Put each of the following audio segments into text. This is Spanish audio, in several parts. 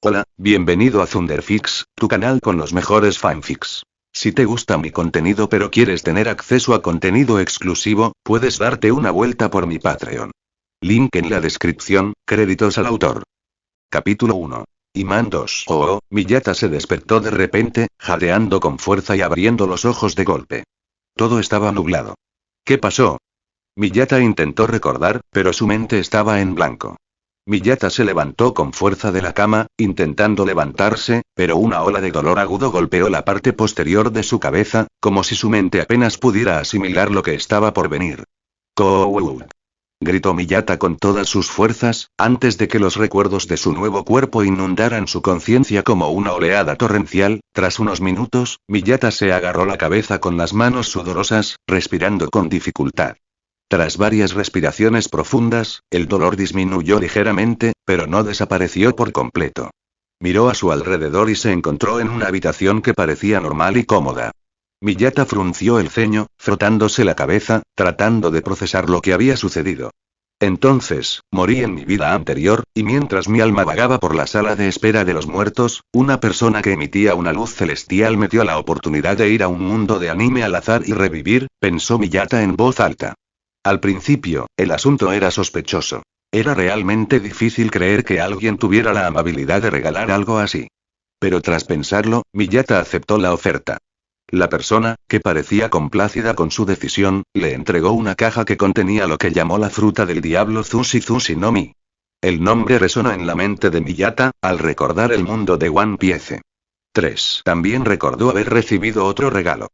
Hola, bienvenido a Thunderfix, tu canal con los mejores fanfics. Si te gusta mi contenido pero quieres tener acceso a contenido exclusivo, puedes darte una vuelta por mi Patreon. Link en la descripción, créditos al autor. Capítulo 1. Imán 2. Miyata se despertó de repente, jadeando con fuerza y abriendo los ojos de golpe. Todo estaba nublado. ¿Qué pasó? Miyata intentó recordar, pero su mente estaba en blanco. Miyata se levantó con fuerza de la cama, intentando levantarse, pero una ola de dolor agudo golpeó la parte posterior de su cabeza, como si su mente apenas pudiera asimilar lo que estaba por venir. ¡Kou! Gritó Miyata con todas sus fuerzas, antes de que los recuerdos de su nuevo cuerpo inundaran su conciencia como una oleada torrencial. Tras unos minutos, Miyata se agarró la cabeza con las manos sudorosas, respirando con dificultad. Tras varias respiraciones profundas, el dolor disminuyó ligeramente, pero no desapareció por completo. Miró a su alrededor y se encontró en una habitación que parecía normal y cómoda. Miyata frunció el ceño, frotándose la cabeza, tratando de procesar lo que había sucedido. Entonces, morí en mi vida anterior, y mientras mi alma vagaba por la sala de espera de los muertos, una persona que emitía una luz celestial me dio la oportunidad de ir a un mundo de anime al azar y revivir, pensó Miyata en voz alta. Al principio, el asunto era sospechoso. Era realmente difícil creer que alguien tuviera la amabilidad de regalar algo así. Pero tras pensarlo, Miyata aceptó la oferta. La persona, que parecía complácida con su decisión, le entregó una caja que contenía lo que llamó la fruta del diablo Zushi no Mi. El nombre resonó en la mente de Miyata, al recordar el mundo de One Piece. 3. También recordó haber recibido otro regalo.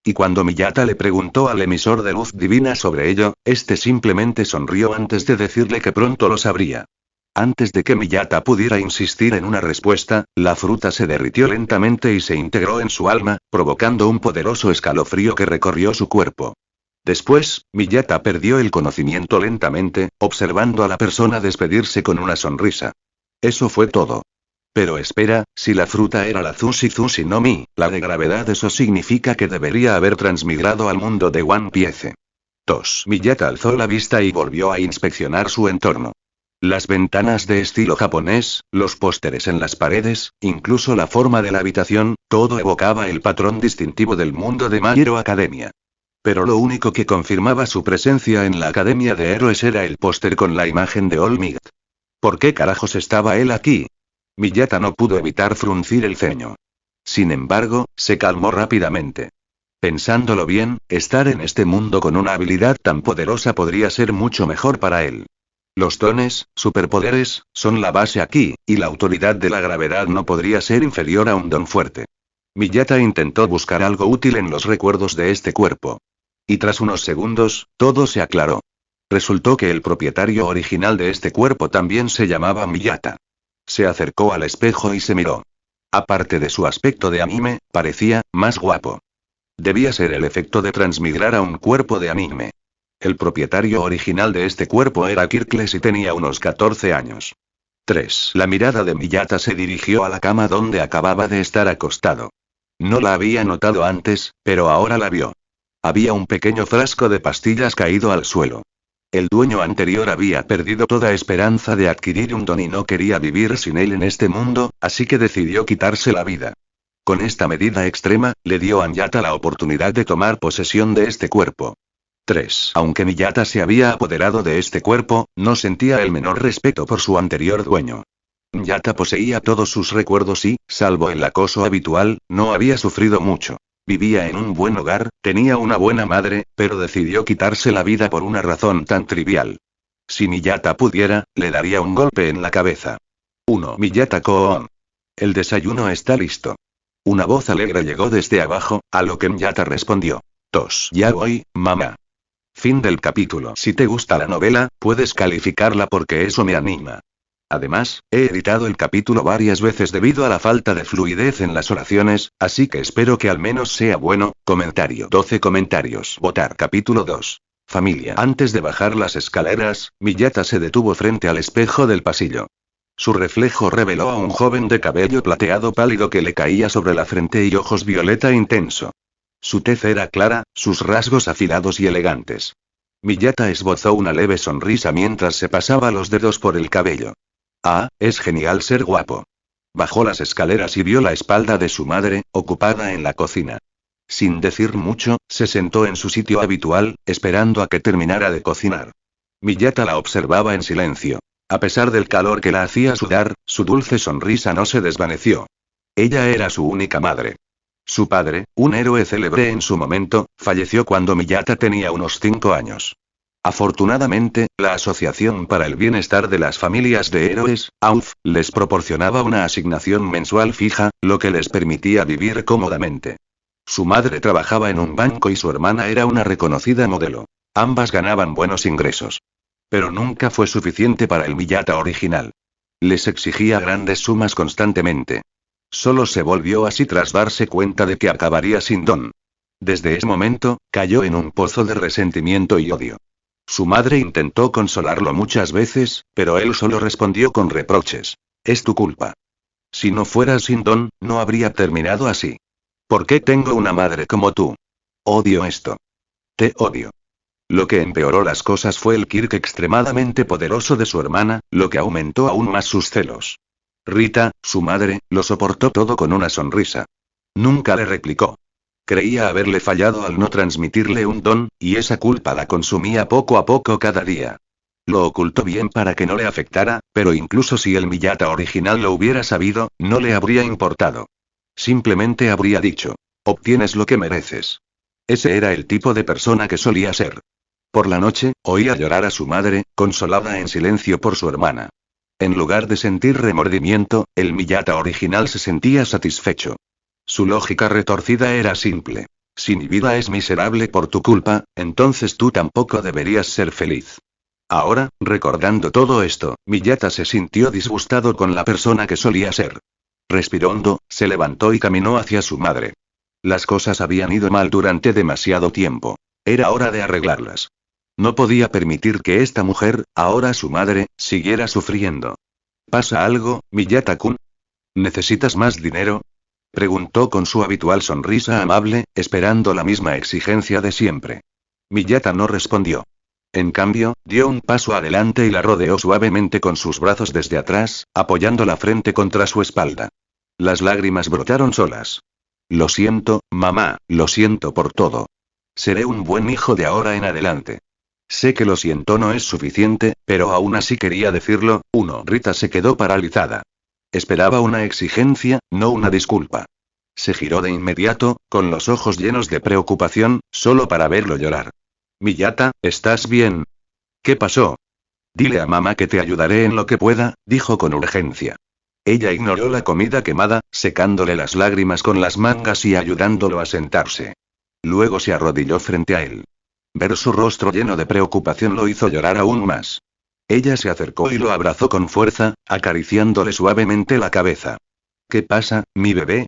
Y cuando Miyata le preguntó al emisor de luz divina sobre ello, este simplemente sonrió antes de decirle que pronto lo sabría. Antes de que Miyata pudiera insistir en una respuesta, la fruta se derritió lentamente y se integró en su alma, provocando un poderoso escalofrío que recorrió su cuerpo. Después, Miyata perdió el conocimiento lentamente, observando a la persona despedirse con una sonrisa. Eso fue todo. Pero espera, si la fruta era la Zushi no Mi, la de gravedad, eso significa que debería haber transmigrado al mundo de One Piece. 2. Miyata alzó la vista y volvió a inspeccionar su entorno. Las ventanas de estilo japonés, los pósteres en las paredes, incluso la forma de la habitación, todo evocaba el patrón distintivo del mundo de My Hero Academia. Pero lo único que confirmaba su presencia en la Academia de Héroes era el póster con la imagen de All Might. ¿Por qué carajos estaba él aquí? Miyata no pudo evitar fruncir el ceño. Sin embargo, se calmó rápidamente. Pensándolo bien, estar en este mundo con una habilidad tan poderosa podría ser mucho mejor para él. Los dones, superpoderes, son la base aquí, y la autoridad de la gravedad no podría ser inferior a un don fuerte. Miyata intentó buscar algo útil en los recuerdos de este cuerpo. Y tras unos segundos, todo se aclaró. Resultó que el propietario original de este cuerpo también se llamaba Miyata. Se acercó al espejo y se miró. Aparte de su aspecto de anime, parecía más guapo. Debía ser el efecto de transmigrar a un cuerpo de anime. El propietario original de este cuerpo era Kirkles y tenía unos 14 años. 3. La mirada de Miyata se dirigió a la cama donde acababa de estar acostado. No la había notado antes, pero ahora la vio. Había un pequeño frasco de pastillas caído al suelo. El dueño anterior había perdido toda esperanza de adquirir un don y no quería vivir sin él en este mundo, así que decidió quitarse la vida. Con esta medida extrema, le dio a Miyata la oportunidad de tomar posesión de este cuerpo. 3. Aunque Miyata se había apoderado de este cuerpo, no sentía el menor respeto por su anterior dueño. Miyata poseía todos sus recuerdos y, salvo el acoso habitual, no había sufrido mucho. Vivía en un buen hogar, tenía una buena madre, pero decidió quitarse la vida por una razón tan trivial. Si Miyata pudiera, le daría un golpe en la cabeza. 1. Miyata-kun. El desayuno está listo. Una voz alegre llegó desde abajo, a lo que Miyata respondió. 2. Ya voy, mamá. Fin del capítulo. Si te gusta la novela, puedes calificarla porque eso me anima. Además, he editado el capítulo varias veces debido a la falta de fluidez en las oraciones, así que espero que al menos sea bueno. Comentario. 12 comentarios. Votar. Capítulo 2. Familia. Antes de bajar las escaleras, Miyata se detuvo frente al espejo del pasillo. Su reflejo reveló a un joven de cabello plateado pálido que le caía sobre la frente y ojos violeta intenso. Su tez era clara, sus rasgos afilados y elegantes. Miyata esbozó una leve sonrisa mientras se pasaba los dedos por el cabello. Ah, es genial ser guapo. Bajó las escaleras y vio la espalda de su madre, ocupada en la cocina. Sin decir mucho, se sentó en su sitio habitual, esperando a que terminara de cocinar. Miyata la observaba en silencio. A pesar del calor que la hacía sudar, su dulce sonrisa no se desvaneció. Ella era su única madre. Su padre, un héroe célebre en su momento, falleció cuando Miyata tenía unos 5 años. Afortunadamente, la Asociación para el Bienestar de las Familias de Héroes, AUF, les proporcionaba una asignación mensual fija, lo que les permitía vivir cómodamente. Su madre trabajaba en un banco y su hermana era una reconocida modelo. Ambas ganaban buenos ingresos. Pero nunca fue suficiente para el Miyata original. Les exigía grandes sumas constantemente. Solo se volvió así tras darse cuenta de que acabaría sin don. Desde ese momento, cayó en un pozo de resentimiento y odio. Su madre intentó consolarlo muchas veces, pero él solo respondió con reproches. Es tu culpa. Si no fueras sin don, no habría terminado así. ¿Por qué tengo una madre como tú? Odio esto. Te odio. Lo que empeoró las cosas fue el Kirk extremadamente poderoso de su hermana, lo que aumentó aún más sus celos. Rita, su madre, lo soportó todo con una sonrisa. Nunca le replicó. Creía haberle fallado al no transmitirle un don, y esa culpa la consumía poco a poco cada día. Lo ocultó bien para que no le afectara, pero incluso si el Miyata original lo hubiera sabido, no le habría importado. Simplemente habría dicho: obtienes lo que mereces. Ese era el tipo de persona que solía ser. Por la noche, oía llorar a su madre, consolada en silencio por su hermana. En lugar de sentir remordimiento, el Miyata original se sentía satisfecho. Su lógica retorcida era simple. Si mi vida es miserable por tu culpa, entonces tú tampoco deberías ser feliz. Ahora, recordando todo esto, Miyata se sintió disgustado con la persona que solía ser. Respiró hondo, se levantó y caminó hacia su madre. Las cosas habían ido mal durante demasiado tiempo. Era hora de arreglarlas. No podía permitir que esta mujer, ahora su madre, siguiera sufriendo. ¿Pasa algo, Miyata-kun? ¿Necesitas más dinero? Preguntó con su habitual sonrisa amable, esperando la misma exigencia de siempre. Miyata no respondió. En cambio, dio un paso adelante y la rodeó suavemente con sus brazos desde atrás, apoyando la frente contra su espalda. Las lágrimas brotaron solas. Lo siento, mamá, lo siento por todo. Seré un buen hijo de ahora en adelante. Sé que lo siento no es suficiente, pero aún así quería decirlo. Rita se quedó paralizada. Esperaba una exigencia, no una disculpa. Se giró de inmediato, con los ojos llenos de preocupación, solo para verlo llorar. Miyata, ¿estás bien? ¿Qué pasó? Dile a mamá que te ayudaré en lo que pueda, dijo con urgencia. Ella ignoró la comida quemada, secándole las lágrimas con las mangas y ayudándolo a sentarse. Luego se arrodilló frente a él. Ver su rostro lleno de preocupación lo hizo llorar aún más. Ella se acercó y lo abrazó con fuerza, acariciándole suavemente la cabeza. ¿Qué pasa, mi bebé?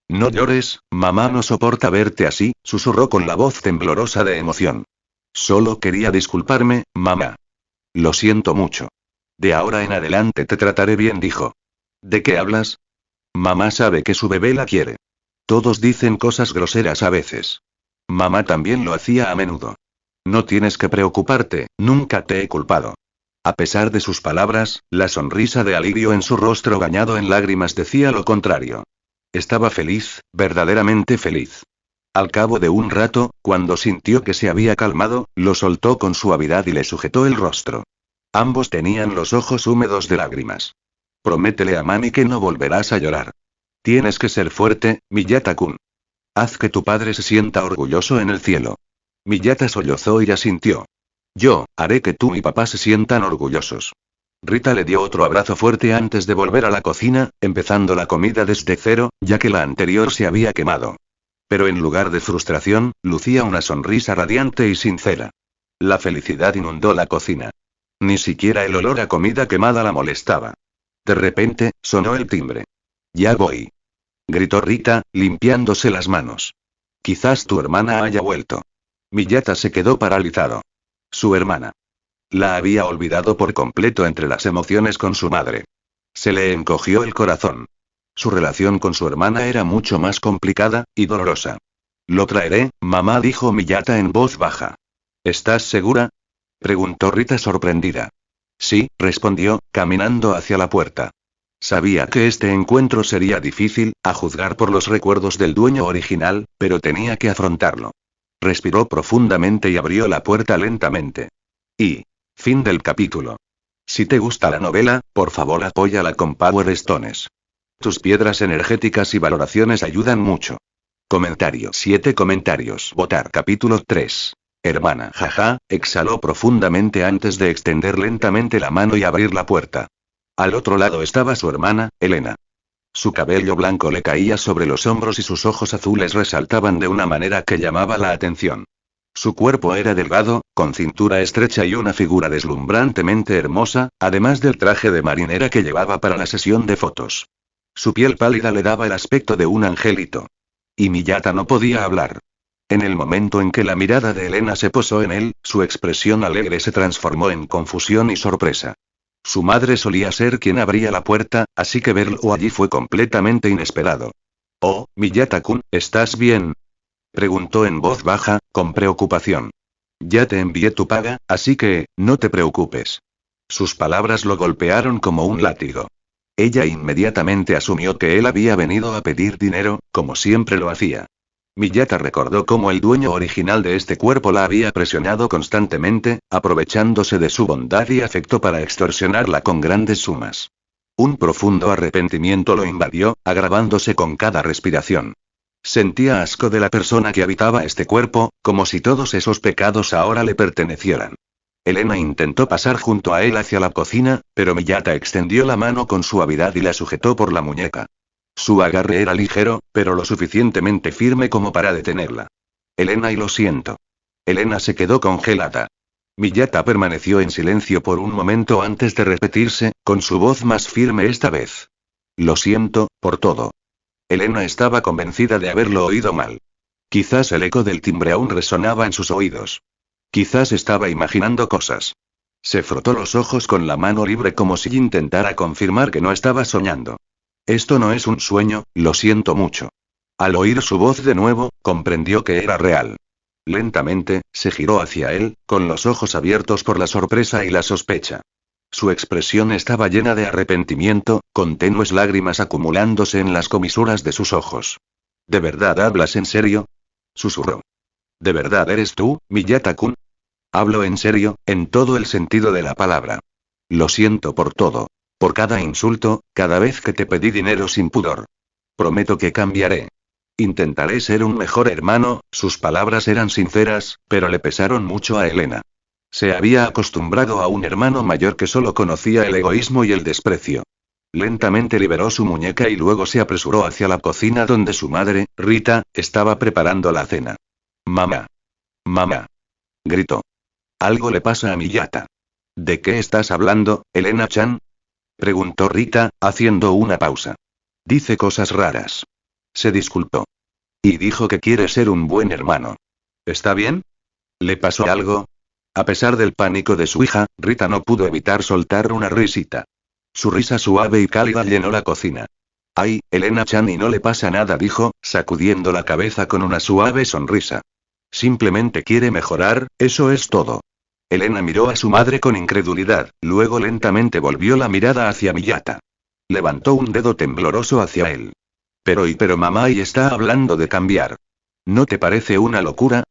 No llores, mamá no soporta verte así, susurró con la voz temblorosa de emoción. Solo quería disculparme, mamá. Lo siento mucho. De ahora en adelante te trataré bien, dijo. ¿De qué hablas? Mamá sabe que su bebé la quiere. Todos dicen cosas groseras a veces. Mamá también lo hacía a menudo. No tienes que preocuparte, nunca te he culpado. A pesar de sus palabras, la sonrisa de alivio en su rostro bañado en lágrimas decía lo contrario. Estaba feliz, verdaderamente feliz. Al cabo de un rato, cuando sintió que se había calmado, lo soltó con suavidad y le sujetó el rostro. Ambos tenían los ojos húmedos de lágrimas. Prométele a mami que no volverás a llorar. Tienes que ser fuerte, Miyata-kun. Haz que tu padre se sienta orgulloso en el cielo. Miyata sollozó y asintió. Yo, haré que tú y papá se sientan orgullosos. Rita le dio otro abrazo fuerte antes de volver a la cocina, empezando la comida desde cero, ya que la anterior se había quemado. Pero en lugar de frustración, lucía una sonrisa radiante y sincera. La felicidad inundó la cocina. Ni siquiera el olor a comida quemada la molestaba. De repente, sonó el timbre. Ya voy. Gritó Rita, limpiándose las manos. Quizás tu hermana haya vuelto. Miyata se quedó paralizado. Su hermana. La había olvidado por completo entre las emociones con su madre. Se le encogió el corazón. Su relación con su hermana era mucho más complicada y dolorosa. Lo traeré, mamá, dijo Miyata en voz baja. ¿Estás segura? Preguntó Rita sorprendida. Sí, respondió, caminando hacia la puerta. Sabía que este encuentro sería difícil, a juzgar por los recuerdos del dueño original, pero tenía que afrontarlo. Respiró profundamente y abrió la puerta lentamente. Y... fin del capítulo. Si te gusta la novela, por favor apóyala con Power Stones. Tus piedras energéticas y valoraciones ayudan mucho. Comentario. 7 comentarios. Votar. Capítulo 3. Hermana. Jaja, exhaló profundamente antes de extender lentamente la mano y abrir la puerta. Al otro lado estaba su hermana, Elena. Su cabello blanco le caía sobre los hombros y sus ojos azules resaltaban de una manera que llamaba la atención. Su cuerpo era delgado, con cintura estrecha y una figura deslumbrantemente hermosa, además del traje de marinera que llevaba para la sesión de fotos. Su piel pálida le daba el aspecto de un angelito. Y Miyata no podía hablar. En el momento en que la mirada de Elena se posó en él, su expresión alegre se transformó en confusión y sorpresa. Su madre solía ser quien abría la puerta, así que verlo allí fue completamente inesperado. «Oh, Miyata-kun, ¿estás bien?», preguntó en voz baja, con preocupación. «Ya te envié tu paga, así que, no te preocupes». Sus palabras lo golpearon como un látigo. Ella inmediatamente asumió que él había venido a pedir dinero, como siempre lo hacía. Miyata recordó cómo el dueño original de este cuerpo la había presionado constantemente, aprovechándose de su bondad y afecto para extorsionarla con grandes sumas. Un profundo arrepentimiento lo invadió, agravándose con cada respiración. Sentía asco de la persona que habitaba este cuerpo, como si todos esos pecados ahora le pertenecieran. Elena intentó pasar junto a él hacia la cocina, pero Miyata extendió la mano con suavidad y la sujetó por la muñeca. Su agarre era ligero, pero lo suficientemente firme como para detenerla. «Elena, y lo siento». Elena se quedó congelada. Miyata permaneció en silencio por un momento antes de repetirse, con su voz más firme esta vez. «Lo siento, por todo». Elena estaba convencida de haberlo oído mal. Quizás el eco del timbre aún resonaba en sus oídos. Quizás estaba imaginando cosas. Se frotó los ojos con la mano libre como si intentara confirmar que no estaba soñando. «Esto no es un sueño, lo siento mucho». Al oír su voz de nuevo, comprendió que era real. Lentamente, se giró hacia él, con los ojos abiertos por la sorpresa y la sospecha. Su expresión estaba llena de arrepentimiento, con tenues lágrimas acumulándose en las comisuras de sus ojos. «¿De verdad hablas en serio?», susurró. «¿De verdad eres tú, Miyata-kun?». «Hablo en serio, en todo el sentido de la palabra. Lo siento por todo. Por cada insulto, cada vez que te pedí dinero sin pudor. Prometo que cambiaré. Intentaré ser un mejor hermano». Sus palabras eran sinceras, pero le pesaron mucho a Elena. Se había acostumbrado a un hermano mayor que solo conocía el egoísmo y el desprecio. Lentamente liberó su muñeca y luego se apresuró hacia la cocina donde su madre, Rita, estaba preparando la cena. «Mamá. Mamá», gritó. «Algo le pasa a Miyata». «¿De qué estás hablando, Elena-chan?», preguntó Rita, haciendo una pausa. «Dice cosas raras». Se disculpó. «Y dijo que quiere ser un buen hermano. ¿Está bien? ¿Le pasó algo?». A pesar del pánico de su hija, Rita no pudo evitar soltar una risita. Su risa suave y cálida llenó la cocina. «Ay, Elena-chan, y no le pasa nada», dijo, sacudiendo la cabeza con una suave sonrisa. «Simplemente quiere mejorar, eso es todo». Elena miró a su madre con incredulidad, luego lentamente volvió la mirada hacia Miyata. Levantó un dedo tembloroso hacia él. Pero mamá, y está hablando de cambiar. ¿No te parece una locura?».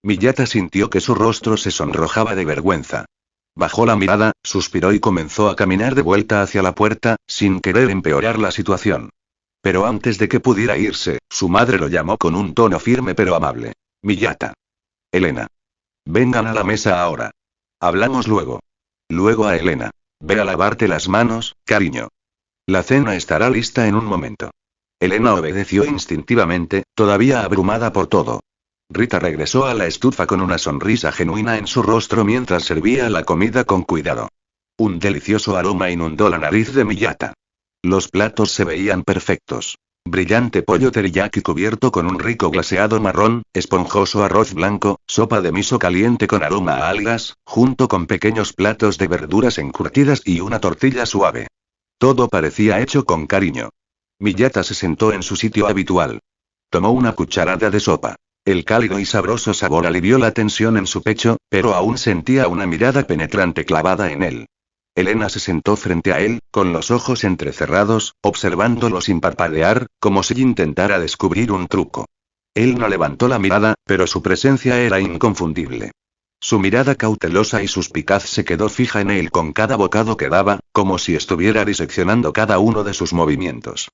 Miyata sintió que su rostro se sonrojaba de vergüenza. Bajó la mirada, suspiró y comenzó a caminar de vuelta hacia la puerta, sin querer empeorar la situación. Pero antes de que pudiera irse, su madre lo llamó con un tono firme pero amable. «Miyata. Elena. Vengan a la mesa ahora. Hablamos luego». Luego a Elena. «Ve a lavarte las manos, cariño. La cena estará lista en un momento». Elena obedeció instintivamente, todavía abrumada por todo. Rita regresó a la estufa con una sonrisa genuina en su rostro mientras servía la comida con cuidado. Un delicioso aroma inundó la nariz de Miyata. Los platos se veían perfectos. Brillante pollo teriyaki cubierto con un rico glaseado marrón, esponjoso arroz blanco, sopa de miso caliente con aroma a algas, junto con pequeños platos de verduras encurtidas y una tortilla suave. Todo parecía hecho con cariño. Miyata se sentó en su sitio habitual. Tomó una cucharada de sopa. El cálido y sabroso sabor alivió la tensión en su pecho, pero aún sentía una mirada penetrante clavada en él. Elena se sentó frente a él, con los ojos entrecerrados, observándolo sin parpadear, como si intentara descubrir un truco. Él no levantó la mirada, pero su presencia era inconfundible. Su mirada cautelosa y suspicaz se quedó fija en él con cada bocado que daba, como si estuviera diseccionando cada uno de sus movimientos.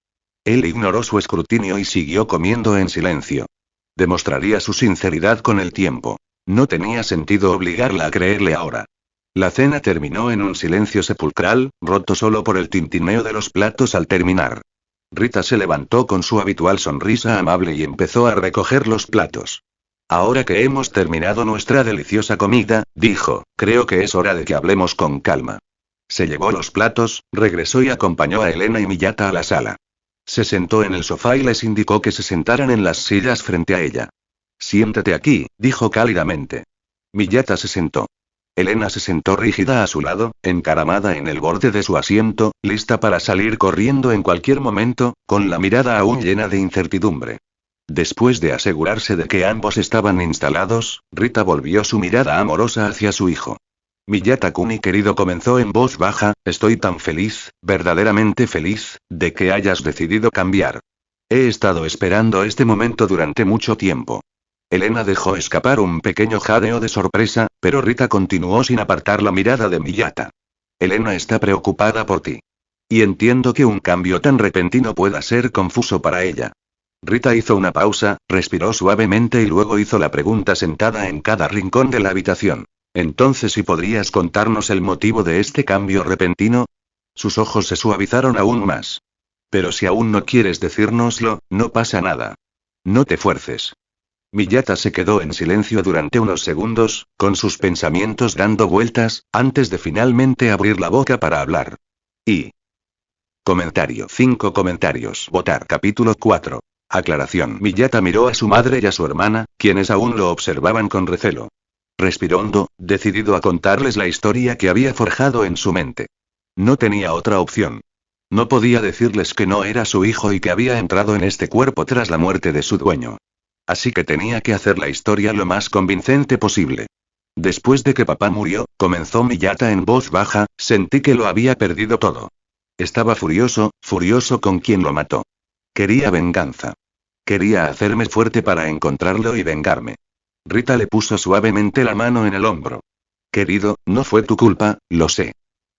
Él ignoró su escrutinio y siguió comiendo en silencio. Demostraría su sinceridad con el tiempo. No tenía sentido obligarla a creerle ahora. La cena terminó en un silencio sepulcral, roto solo por el tintineo de los platos al terminar. Rita se levantó con su habitual sonrisa amable y empezó a recoger los platos. Ahora que hemos terminado nuestra deliciosa comida, dijo, creo que es hora de que hablemos con calma. Se llevó los platos, regresó y acompañó a Elena y Miyata a la sala. Se sentó en el sofá y les indicó que se sentaran en las sillas frente a ella. Siéntate aquí, dijo cálidamente. Miyata se sentó. Elena se sentó rígida a su lado, encaramada en el borde de su asiento, lista para salir corriendo en cualquier momento, con la mirada aún llena de incertidumbre. Después de asegurarse de que ambos estaban instalados, Rita volvió su mirada amorosa hacia su hijo. Miyata-kuni querido, comenzó en voz baja, estoy tan feliz, verdaderamente feliz, de que hayas decidido cambiar. He estado esperando este momento durante mucho tiempo. Elena dejó escapar un pequeño jadeo de sorpresa, pero Rita continuó sin apartar la mirada de Miyata. Elena está preocupada por ti. Y entiendo que un cambio tan repentino pueda ser confuso para ella. Rita hizo una pausa, respiró suavemente y luego hizo la pregunta sentada en cada rincón de la habitación. Entonces, ¿si podrías contarnos el motivo de este cambio repentino? Sus ojos se suavizaron aún más. Pero si aún no quieres decírnoslo, no pasa nada. No te fuerces. Miyata se quedó en silencio durante unos segundos, con sus pensamientos dando vueltas, antes de finalmente abrir la boca para hablar. Comentario. 5 comentarios. Votar. Capítulo 4. Aclaración. Miyata miró a su madre y a su hermana, quienes aún lo observaban con recelo. Respiró hondo, decidido a contarles la historia que había forjado en su mente. No tenía otra opción. No podía decirles que no era su hijo y que había entrado en este cuerpo tras la muerte de su dueño. Así que tenía que hacer la historia lo más convincente posible. Después de que papá murió, comenzó Miyata en voz baja, sentí que lo había perdido todo. Estaba furioso con quien lo mató. Quería venganza. Quería hacerme fuerte para encontrarlo y vengarme. Rita le puso suavemente la mano en el hombro. Querido, no fue tu culpa, lo sé.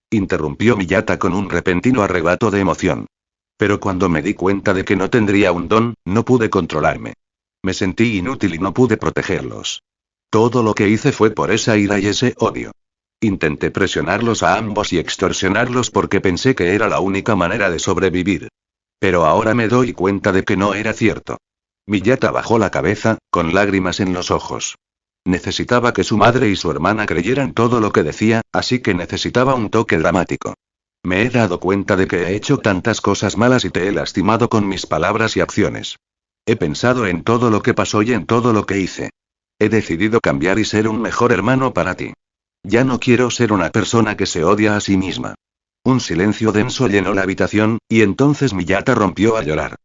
Interrumpió Miyata con un repentino arrebato de emoción. Pero cuando me di cuenta de que no tendría un don, no pude controlarme. Me sentí inútil y no pude protegerlos. Todo lo que hice fue por esa ira y ese odio. Intenté presionarlos a ambos y extorsionarlos porque pensé que era la única manera de sobrevivir. Pero ahora me doy cuenta de que no era cierto. Miyata bajó la cabeza, con lágrimas en los ojos. Necesitaba que su madre y su hermana creyeran todo lo que decía, así que necesitaba un toque dramático. Me he dado cuenta de que he hecho tantas cosas malas y te he lastimado con mis palabras y acciones. He pensado en todo lo que pasó y en todo lo que hice. He decidido cambiar y ser un mejor hermano para ti. Ya no quiero ser una persona que se odia a sí misma. Un silencio denso llenó la habitación, y entonces Miyata rompió a llorar.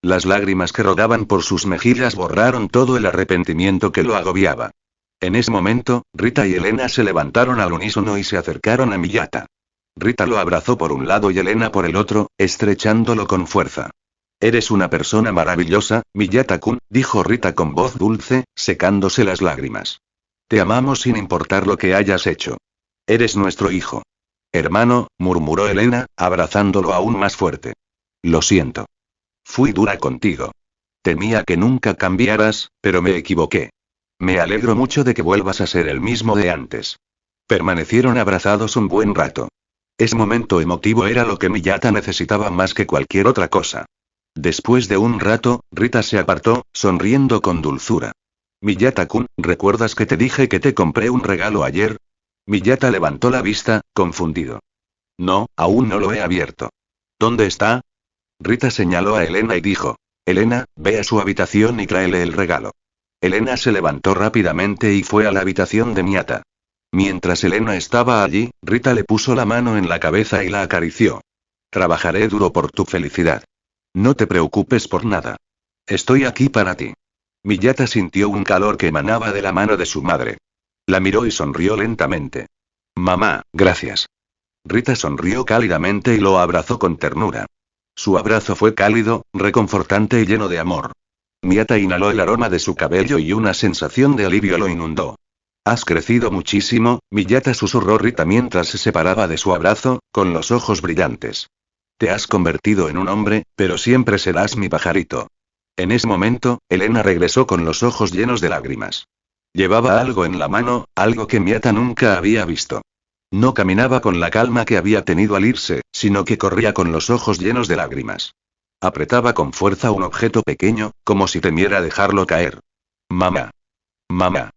Las lágrimas que rodaban por sus mejillas borraron todo el arrepentimiento que lo agobiaba. En ese momento, Rita y Elena se levantaron al unísono y se acercaron a Miyata. Rita lo abrazó por un lado y Elena por el otro, estrechándolo con fuerza. Eres una persona maravillosa, Miyata-kun, dijo Rita con voz dulce, secándose las lágrimas. Te amamos sin importar lo que hayas hecho. Eres nuestro hijo. Hermano, murmuró Elena, abrazándolo aún más fuerte. Lo siento. Fui dura contigo. Temía que nunca cambiaras, pero me equivoqué. Me alegro mucho de que vuelvas a ser el mismo de antes. Permanecieron abrazados un buen rato. Ese momento emotivo era lo que Miyata necesitaba más que cualquier otra cosa. Después de un rato, Rita se apartó, sonriendo con dulzura. Miyata-kun, ¿recuerdas que te dije que te compré un regalo ayer? Miyata levantó la vista, confundido. No, aún no lo he abierto. ¿Dónde está? Rita señaló a Elena y dijo. Elena, ve a su habitación y tráele el regalo. Elena se levantó rápidamente y fue a la habitación de Miyata. Mientras Elena estaba allí, Rita le puso la mano en la cabeza y la acarició. Trabajaré duro por tu felicidad. No te preocupes por nada. Estoy aquí para ti. Miyata sintió un calor que emanaba de la mano de su madre. La miró y sonrió lentamente. Mamá, gracias. Rita sonrió cálidamente y lo abrazó con ternura. Su abrazo fue cálido, reconfortante y lleno de amor. Miyata inhaló el aroma de su cabello y una sensación de alivio lo inundó. Has crecido muchísimo, Miyata susurró Rita mientras se separaba de su abrazo, con los ojos brillantes. Te has convertido en un hombre, pero siempre serás mi pajarito. En ese momento, Elena regresó con los ojos llenos de lágrimas. Llevaba algo en la mano, algo que Miyata nunca había visto. No caminaba con la calma que había tenido al irse, sino que corría con los ojos llenos de lágrimas. Apretaba con fuerza un objeto pequeño, como si temiera dejarlo caer. Mamá. Mamá.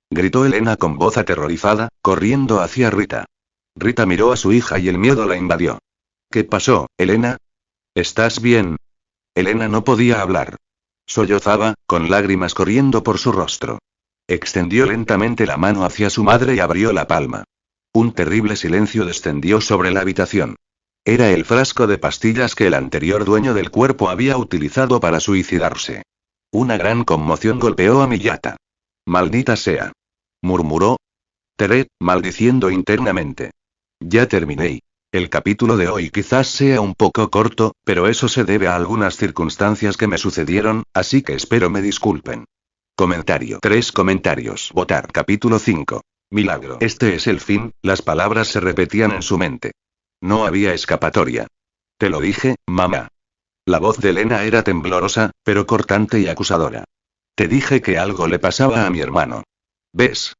Gritó Elena con voz aterrorizada, corriendo hacia Rita. Rita miró a su hija y el miedo la invadió. ¿Qué pasó, Elena? ¿Estás bien? Elena no podía hablar. Sollozaba, con lágrimas corriendo por su rostro. Extendió lentamente la mano hacia su madre y abrió la palma. Un terrible silencio descendió sobre la habitación. Era el frasco de pastillas que el anterior dueño del cuerpo había utilizado para suicidarse. Una gran conmoción golpeó a Miyata. Maldita sea. Murmuró Teret, maldiciendo internamente. Ya terminé. El capítulo de hoy quizás sea un poco corto, pero eso se debe a algunas circunstancias que me sucedieron, así que espero me disculpen. Comentario. 3 comentarios. Votar. Capítulo 5. Milagro. Este es el fin, las palabras se repetían en su mente. No había escapatoria. Te lo dije, mamá. La voz de Elena era temblorosa, pero cortante y acusadora. Te dije que algo le pasaba a mi hermano. ¿Ves?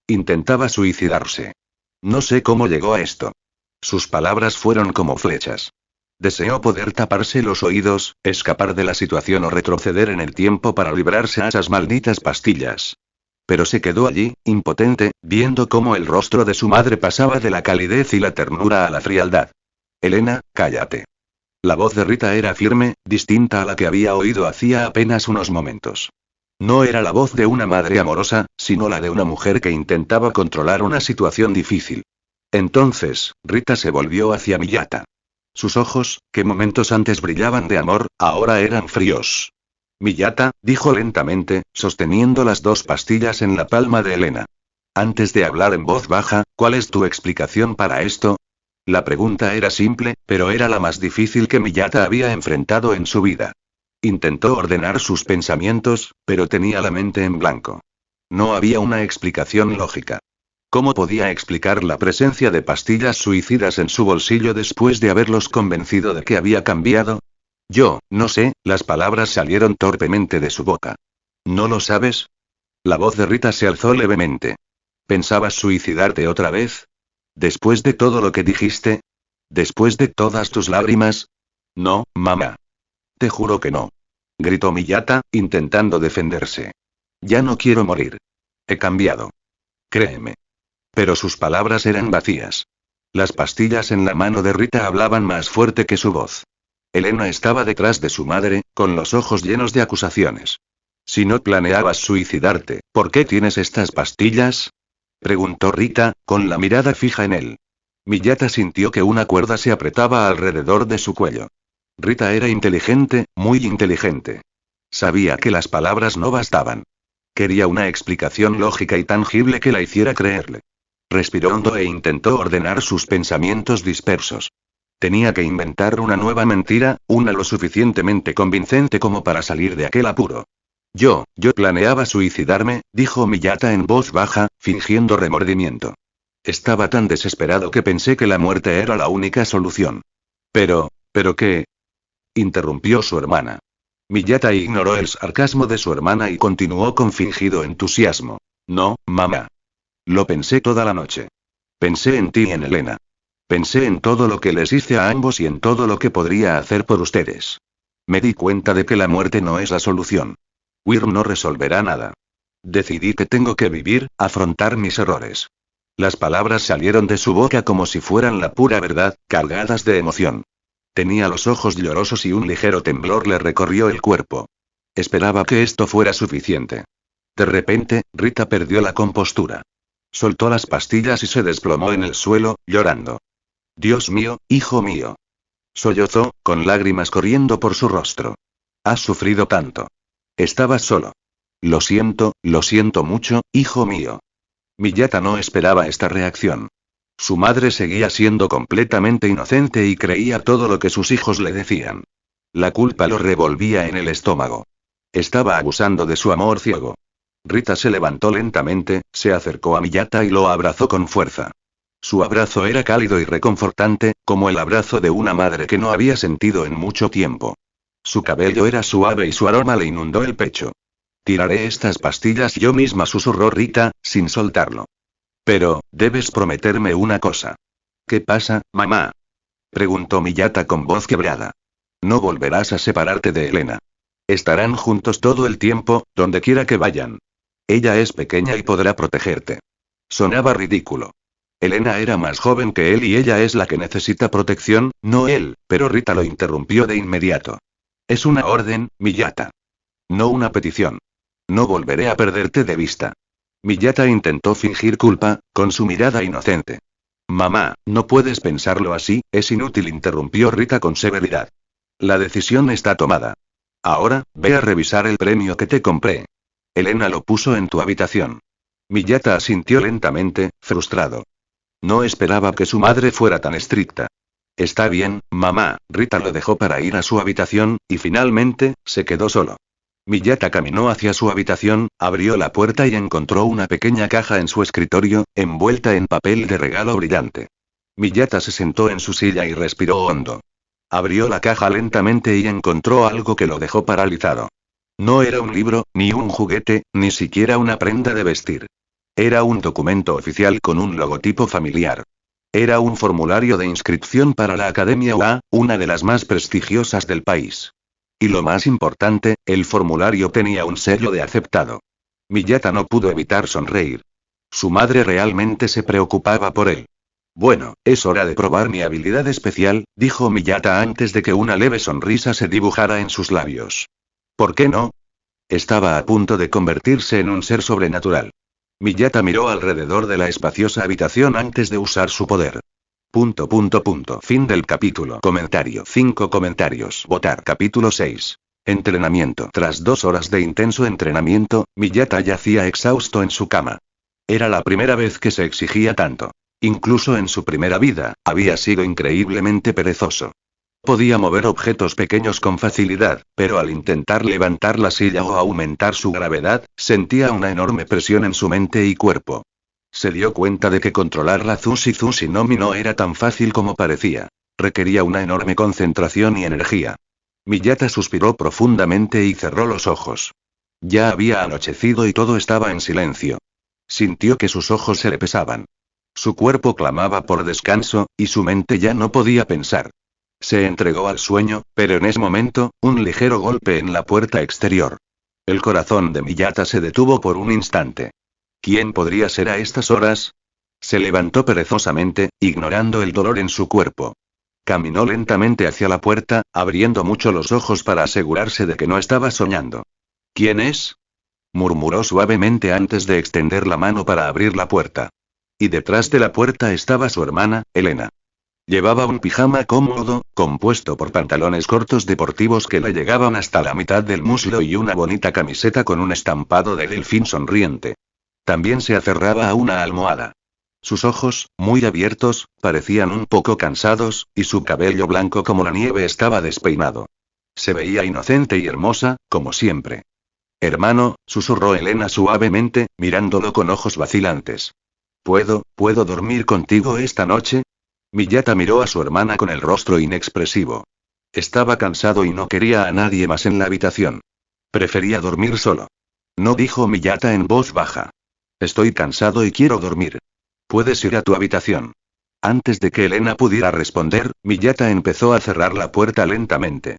Intentaba suicidarse. No sé cómo llegó a esto. Sus palabras fueron como flechas. Deseó poder taparse los oídos, escapar de la situación o retroceder en el tiempo para librarse a esas malditas pastillas. Pero se quedó allí, impotente, viendo cómo el rostro de su madre pasaba de la calidez y la ternura a la frialdad. Elena, cállate. La voz de Rita era firme, distinta a la que había oído hacía apenas unos momentos. No era la voz de una madre amorosa, sino la de una mujer que intentaba controlar una situación difícil. Entonces, Rita se volvió hacia Miyata. Sus ojos, que momentos antes brillaban de amor, ahora eran fríos. Miyata, dijo lentamente, sosteniendo las 2 pastillas en la palma de Elena. Antes de hablar en voz baja, ¿cuál es tu explicación para esto? La pregunta era simple, pero era la más difícil que Miyata había enfrentado en su vida. Intentó ordenar sus pensamientos, pero tenía la mente en blanco. No había una explicación lógica. ¿Cómo podía explicar la presencia de pastillas suicidas en su bolsillo después de haberlos convencido de que había cambiado? Yo, no sé, las palabras salieron torpemente de su boca. ¿No lo sabes? La voz de Rita se alzó levemente. ¿Pensabas suicidarte otra vez? ¿Después de todo lo que dijiste? ¿Después de todas tus lágrimas? No, mamá. Te juro que no. Gritó Miyata, intentando defenderse. Ya no quiero morir. He cambiado. Créeme. Pero sus palabras eran vacías. Las pastillas en la mano de Rita hablaban más fuerte que su voz. Elena estaba detrás de su madre, con los ojos llenos de acusaciones. Si no planeabas suicidarte, ¿por qué tienes estas pastillas? Preguntó Rita, con la mirada fija en él. Miyata sintió que una cuerda se apretaba alrededor de su cuello. Rita era inteligente, muy inteligente. Sabía que las palabras no bastaban. Quería una explicación lógica y tangible que la hiciera creerle. Respiró hondo e intentó ordenar sus pensamientos dispersos. Tenía que inventar una nueva mentira, una lo suficientemente convincente como para salir de aquel apuro. Yo planeaba suicidarme, dijo Miyata en voz baja, fingiendo remordimiento. Estaba tan desesperado que pensé que la muerte era la única solución. ¿Pero qué? Interrumpió su hermana. Miyata ignoró el sarcasmo de su hermana y continuó con fingido entusiasmo. No, mamá. Lo pensé toda la noche. Pensé en ti y en Elena. Pensé en todo lo que les hice a ambos y en todo lo que podría hacer por ustedes. Me di cuenta de que la muerte no es la solución. Wyrm no resolverá nada. Decidí que tengo que vivir, afrontar mis errores. Las palabras salieron de su boca como si fueran la pura verdad, cargadas de emoción. Tenía los ojos llorosos y un ligero temblor le recorrió el cuerpo. Esperaba que esto fuera suficiente. De repente, Rita perdió la compostura. Soltó las pastillas y se desplomó en el suelo, llorando. Dios mío, hijo mío. Sollozó, con lágrimas corriendo por su rostro. Has sufrido tanto. Estabas solo. Lo siento mucho, hijo mío. Miyata no esperaba esta reacción. Su madre seguía siendo completamente inocente y creía todo lo que sus hijos le decían. La culpa lo revolvía en el estómago. Estaba abusando de su amor ciego. Rita se levantó lentamente, se acercó a Miyata y lo abrazó con fuerza. Su abrazo era cálido y reconfortante, como el abrazo de una madre que no había sentido en mucho tiempo. Su cabello era suave y su aroma le inundó el pecho. Tiraré estas pastillas yo misma, susurró Rita, sin soltarlo. Pero, debes prometerme una cosa. ¿Qué pasa, mamá? Preguntó Miyata con voz quebrada. No volverás a separarte de Elena. Estarán juntos todo el tiempo, donde quiera que vayan. Ella es pequeña y podrá protegerte. Sonaba ridículo. Elena era más joven que él y ella es la que necesita protección, no él, pero Rita lo interrumpió de inmediato. Es una orden, Miyata. No una petición. No volveré a perderte de vista. Miyata intentó fingir culpa, con su mirada inocente. Mamá, no puedes pensarlo así, es inútil, interrumpió Rita con severidad. La decisión está tomada. Ahora, ve a revisar el premio que te compré. Elena lo puso en tu habitación. Miyata asintió lentamente, frustrado. No esperaba que su madre fuera tan estricta. Está bien, mamá. Rita lo dejó para ir a su habitación, y finalmente, se quedó solo. Miyata caminó hacia su habitación, abrió la puerta y encontró una pequeña caja en su escritorio, envuelta en papel de regalo brillante. Miyata se sentó en su silla y respiró hondo. Abrió la caja lentamente y encontró algo que lo dejó paralizado. No era un libro, ni un juguete, ni siquiera una prenda de vestir. Era un documento oficial con un logotipo familiar. Era un formulario de inscripción para la Academia UA, una de las más prestigiosas del país. Y lo más importante, el formulario tenía un sello de aceptado. Miyata no pudo evitar sonreír. Su madre realmente se preocupaba por él. Bueno, es hora de probar mi habilidad especial, dijo Miyata antes de que una leve sonrisa se dibujara en sus labios. ¿Por qué no? Estaba a punto de convertirse en un ser sobrenatural. Miyata miró alrededor de la espaciosa habitación antes de usar su poder. Fin del capítulo. Comentario. 5 comentarios. Votar. Capítulo 6. Entrenamiento. Tras 2 horas de intenso entrenamiento, Miyata yacía exhausto en su cama. Era la primera vez que se exigía tanto. Incluso en su primera vida, había sido increíblemente perezoso. Podía mover objetos pequeños con facilidad, pero al intentar levantar la silla o aumentar su gravedad, sentía una enorme presión en su mente y cuerpo. Se dio cuenta de que controlar la Zushi no Mi no era tan fácil como parecía. Requería una enorme concentración y energía. Miyata suspiró profundamente y cerró los ojos. Ya había anochecido y todo estaba en silencio. Sintió que sus ojos se le pesaban. Su cuerpo clamaba por descanso, y su mente ya no podía pensar. Se entregó al sueño, pero en ese momento, un ligero golpe en la puerta exterior. El corazón de Miyata se detuvo por un instante. ¿Quién podría ser a estas horas? Se levantó perezosamente, ignorando el dolor en su cuerpo. Caminó lentamente hacia la puerta, abriendo mucho los ojos para asegurarse de que no estaba soñando. ¿Quién es? Murmuró suavemente antes de extender la mano para abrir la puerta. Y detrás de la puerta estaba su hermana, Elena. Llevaba un pijama cómodo, compuesto por pantalones cortos deportivos que le llegaban hasta la mitad del muslo y una bonita camiseta con un estampado de delfín sonriente. También se aferraba a una almohada. Sus ojos, muy abiertos, parecían un poco cansados, y su cabello blanco como la nieve estaba despeinado. Se veía inocente y hermosa, como siempre. Hermano, susurró Elena suavemente, mirándolo con ojos vacilantes. ¿Puedo dormir contigo esta noche? Miyata miró a su hermana con el rostro inexpresivo. Estaba cansado y no quería a nadie más en la habitación. Prefería dormir solo. No, dijo Miyata en voz baja. Estoy cansado y quiero dormir. Puedes ir a tu habitación. Antes de que Elena pudiera responder, Miyata empezó a cerrar la puerta lentamente.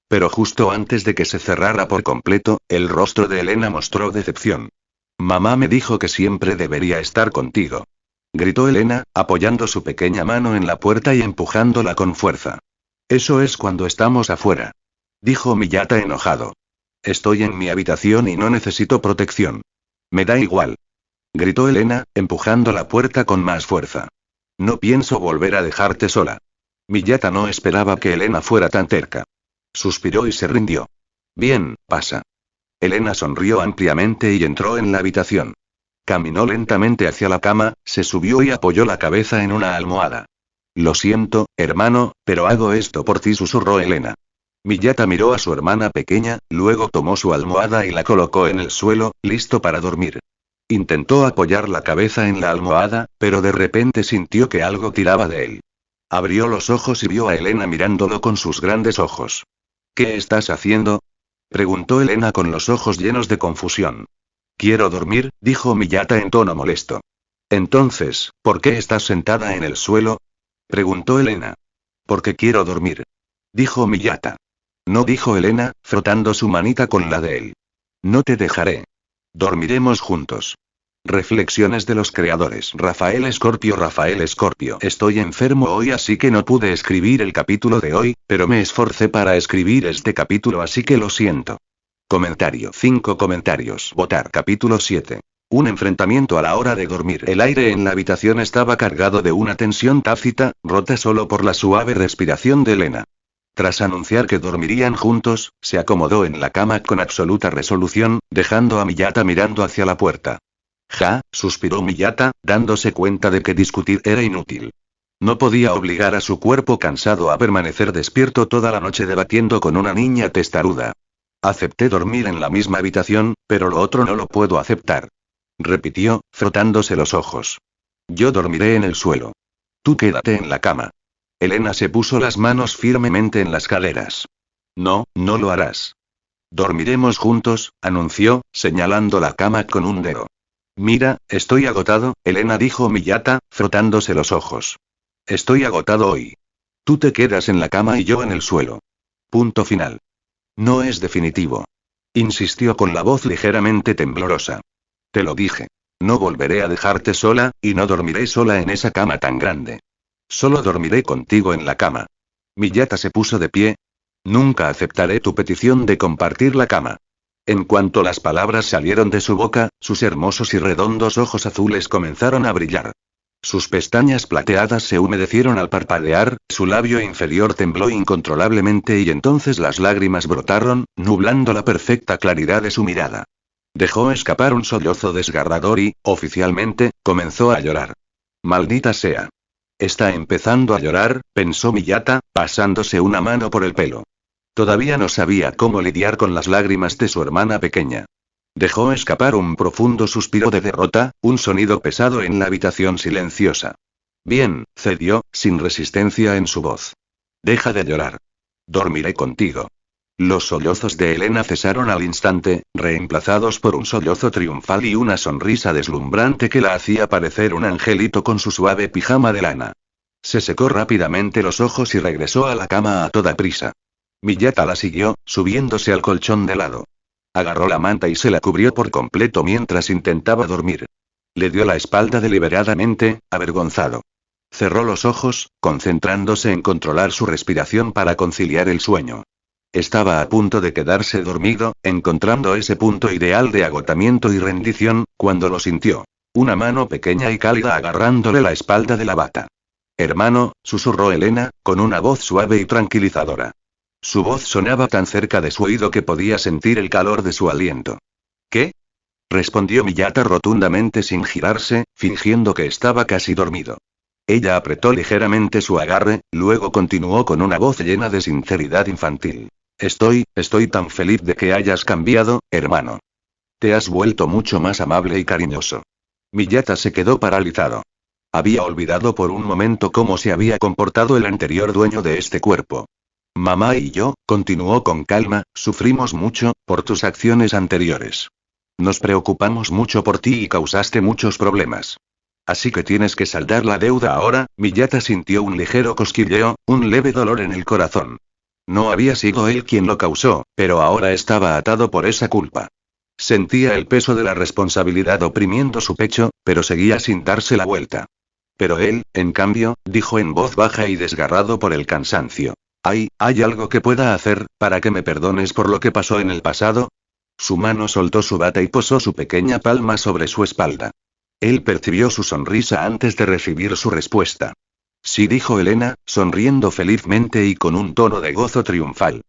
Pero justo antes de que se cerrara por completo, el rostro de Elena mostró decepción. Mamá me dijo que siempre debería estar contigo. Gritó Elena, apoyando su pequeña mano en la puerta y empujándola con fuerza. Eso es cuando estamos afuera. Dijo Miyata enojado. Estoy en mi habitación y no necesito protección. Me da igual. Gritó Elena, empujando la puerta con más fuerza. No pienso volver a dejarte sola. Miyata no esperaba que Elena fuera tan terca. Suspiró y se rindió. Bien, pasa. Elena sonrió ampliamente y entró en la habitación. Caminó lentamente hacia la cama, se subió y apoyó la cabeza en una almohada. Lo siento, hermano, pero hago esto por ti, susurró Elena. Miyata miró a su hermana pequeña, luego tomó su almohada y la colocó en el suelo, listo para dormir. Intentó apoyar la cabeza en la almohada, pero de repente sintió que algo tiraba de él. Abrió los ojos y vio a Elena mirándolo con sus grandes ojos. ¿Qué estás haciendo?, preguntó Elena con los ojos llenos de confusión. Quiero dormir, dijo Miyata en tono molesto. Entonces, ¿por qué estás sentada en el suelo?, preguntó Elena. Porque quiero dormir, dijo Miyata. No, dijo Elena, frotando su manita con la de él. No te dejaré. Dormiremos juntos. Reflexiones de los creadores Rafael Escorpio. Estoy enfermo hoy, así que no pude escribir el capítulo de hoy, pero me esforcé para escribir este capítulo, así que lo siento. Comentario. 5 comentarios. Votar. Capítulo 7. Un enfrentamiento a la hora de dormir. El aire en la habitación estaba cargado de una tensión tácita, rota solo por la suave respiración de Elena. Tras anunciar que dormirían juntos, se acomodó en la cama con absoluta resolución, dejando a Miyata mirando hacia la puerta. Ja, suspiró Miyata, dándose cuenta de que discutir era inútil. No podía obligar a su cuerpo cansado a permanecer despierto toda la noche debatiendo con una niña testaruda. Acepté dormir en la misma habitación, pero lo otro no lo puedo aceptar, repitió, frotándose los ojos. Yo dormiré en el suelo. Tú quédate en la cama. Elena se puso las manos firmemente en las caderas. No, no lo harás. Dormiremos juntos, anunció, señalando la cama con un dedo. Mira, estoy agotado, Elena, dijo Miyata, frotándose los ojos. Estoy agotado hoy. Tú te quedas en la cama y yo en el suelo. Punto final. No es definitivo, insistió con la voz ligeramente temblorosa. Te lo dije. No volveré a dejarte sola, y no dormiré sola en esa cama tan grande. Solo dormiré contigo en la cama. Miyata se puso de pie. Nunca aceptaré tu petición de compartir la cama. En cuanto las palabras salieron de su boca, sus hermosos y redondos ojos azules comenzaron a brillar. Sus pestañas plateadas se humedecieron al parpadear, su labio inferior tembló incontrolablemente y entonces las lágrimas brotaron, nublando la perfecta claridad de su mirada. Dejó escapar un sollozo desgarrador y, oficialmente, comenzó a llorar. Maldita sea. Está empezando a llorar, pensó Miyata, pasándose una mano por el pelo. Todavía no sabía cómo lidiar con las lágrimas de su hermana pequeña. Dejó escapar un profundo suspiro de derrota, un sonido pesado en la habitación silenciosa. Bien, cedió, sin resistencia en su voz. Deja de llorar. Dormiré contigo. Los sollozos de Elena cesaron al instante, reemplazados por un sollozo triunfal y una sonrisa deslumbrante que la hacía parecer un angelito con su suave pijama de lana. Se secó rápidamente los ojos y regresó a la cama a toda prisa. Miyata la siguió, subiéndose al colchón de lado. Agarró la manta y se la cubrió por completo mientras intentaba dormir. Le dio la espalda deliberadamente, avergonzado. Cerró los ojos, concentrándose en controlar su respiración para conciliar el sueño. Estaba a punto de quedarse dormido, encontrando ese punto ideal de agotamiento y rendición, cuando lo sintió. Una mano pequeña y cálida agarrándole la espalda de la bata. Hermano, susurró Elena, con una voz suave y tranquilizadora. Su voz sonaba tan cerca de su oído que podía sentir el calor de su aliento. ¿Qué?, respondió Miyata rotundamente sin girarse, fingiendo que estaba casi dormido. Ella apretó ligeramente su agarre, luego continuó con una voz llena de sinceridad infantil. Estoy tan feliz de que hayas cambiado, hermano. Te has vuelto mucho más amable y cariñoso. Miyata se quedó paralizado. Había olvidado por un momento cómo se había comportado el anterior dueño de este cuerpo. Mamá y yo, continuó con calma, sufrimos mucho, por tus acciones anteriores. Nos preocupamos mucho por ti y causaste muchos problemas. Así que tienes que saldar la deuda ahora. Miyata sintió un ligero cosquilleo, un leve dolor en el corazón. No había sido él quien lo causó, pero ahora estaba atado por esa culpa. Sentía el peso de la responsabilidad oprimiendo su pecho, pero seguía sin darse la vuelta. Pero él, en cambio, dijo en voz baja y desgarrado por el cansancio. ¿Hay algo que pueda hacer, para que me perdones por lo que pasó en el pasado? Su mano soltó su bata y posó su pequeña palma sobre su espalda. Él percibió su sonrisa antes de recibir su respuesta. Sí, dijo Elena, sonriendo felizmente y con un tono de gozo triunfal.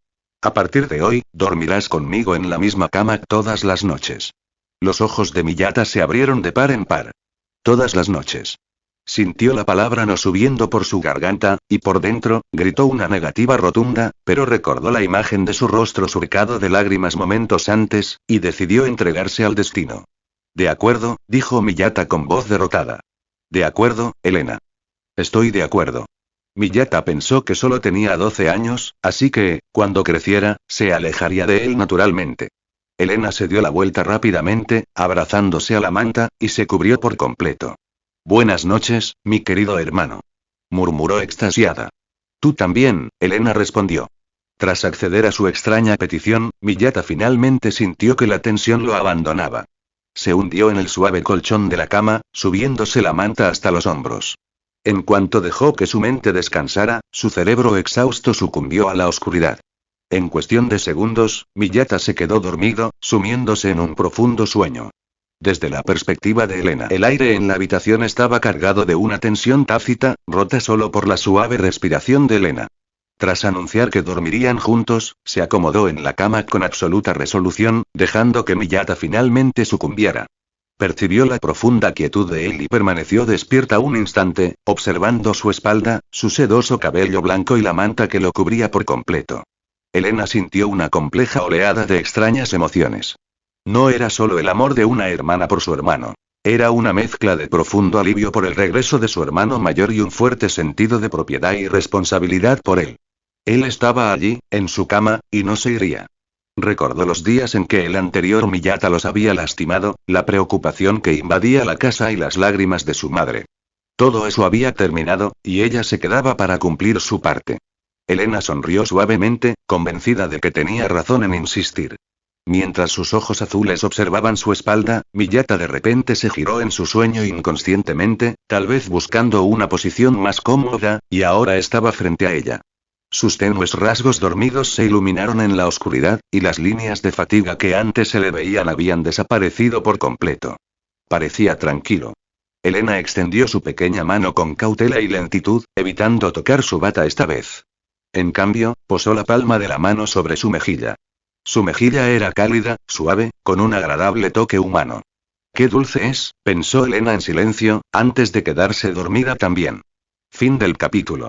A partir de hoy, dormirás conmigo en la misma cama todas las noches. Los ojos de Miyata se abrieron de par en par. Todas las noches. Sintió la palabra no subiendo por su garganta, y por dentro, gritó una negativa rotunda, pero recordó la imagen de su rostro surcado de lágrimas momentos antes, y decidió entregarse al destino. De acuerdo, dijo Miyata con voz derrotada. De acuerdo, Elena. Estoy de acuerdo. Miyata pensó que solo tenía 12 años, así que, cuando creciera, se alejaría de él naturalmente. Elena se dio la vuelta rápidamente, abrazándose a la manta, y se cubrió por completo. Buenas noches, mi querido hermano. Murmuró extasiada. Tú también, Elena respondió. Tras acceder a su extraña petición, Miyata finalmente sintió que la tensión lo abandonaba. Se hundió en el suave colchón de la cama, subiéndose la manta hasta los hombros. En cuanto dejó que su mente descansara, su cerebro exhausto sucumbió a la oscuridad. En cuestión de segundos, Miyata se quedó dormido, sumiéndose en un profundo sueño. Desde la perspectiva de Elena, el aire en la habitación estaba cargado de una tensión tácita, rota solo por la suave respiración de Elena. Tras anunciar que dormirían juntos, se acomodó en la cama con absoluta resolución, dejando que Miyata finalmente sucumbiera. Percibió la profunda quietud de él y permaneció despierta un instante, observando su espalda, su sedoso cabello blanco y la manta que lo cubría por completo. Elena sintió una compleja oleada de extrañas emociones. No era solo el amor de una hermana por su hermano. Era una mezcla de profundo alivio por el regreso de su hermano mayor y un fuerte sentido de propiedad y responsabilidad por él. Él estaba allí, en su cama, y no se iría. Recordó los días en que el anterior Miyata los había lastimado, la preocupación que invadía la casa y las lágrimas de su madre. Todo eso había terminado, y ella se quedaba para cumplir su parte. Elena sonrió suavemente, convencida de que tenía razón en insistir. Mientras sus ojos azules observaban su espalda, Miyata de repente se giró en su sueño inconscientemente, tal vez buscando una posición más cómoda, y ahora estaba frente a ella. Sus tenues rasgos dormidos se iluminaron en la oscuridad, y las líneas de fatiga que antes se le veían habían desaparecido por completo. Parecía tranquilo. Elena extendió su pequeña mano con cautela y lentitud, evitando tocar su bata esta vez. En cambio, posó la palma de la mano sobre su mejilla. Su mejilla era cálida, suave, con un agradable toque humano. «Qué dulce es», pensó Elena en silencio, antes de quedarse dormida también. Fin del capítulo.